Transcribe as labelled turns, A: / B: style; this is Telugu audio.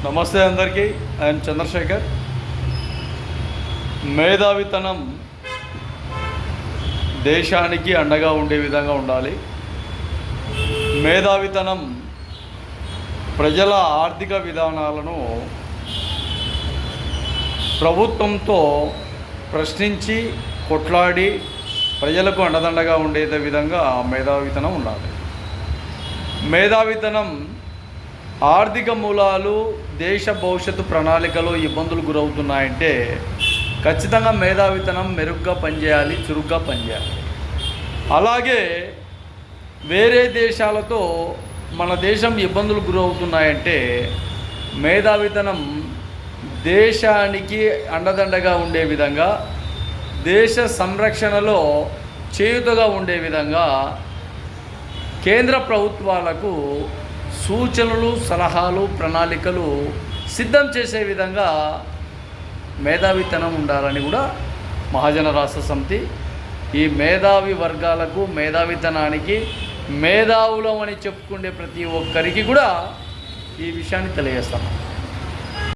A: నమస్తే అందరికీ. ఐఎమ్ చంద్రశేఖర్. మేధావితనం దేశానికి అండగా ఉండే విధంగా ఉండాలి. మేధావితనం ప్రజల ఆర్థిక విధానాలను ప్రభుత్వంతో ప్రశ్నించి కొట్లాడి ప్రజలకు అండదండగా ఉండే విధంగా మేధావితనం ఉండాలి. మేధావితనం ఆర్థిక మూలాలు దేశ భవిష్యత్తు ప్రణాళికలో ఇబ్బందులు గురవుతున్నాయంటే ఖచ్చితంగా మేధావితనం మెరుగ్గా పనిచేయాలి, చురుగ్గా పనిచేయాలి. అలాగే వేరే దేశాలతో మన దేశం ఇబ్బందులు గురవుతున్నాయంటే మేధావితనం దేశానికి అండదండగా ఉండే విధంగా, దేశ సంరక్షణలో చేయుతగా ఉండే విధంగా కేంద్ర ప్రభుత్వాలకు సూచనలు, సలహాలు, ప్రణాళికలు సిద్ధం చేసే విధంగా మేధావితనం ఉండాలని కూడా మహాజన రాష్ట్ర సమితి ఈ మేధావి వర్గాలకు, మేధావితనానికి, మేధావులం అని చెప్పుకునే ప్రతి ఒక్కరికి కూడా ఈ విషయాన్ని తెలియజేస్తాను.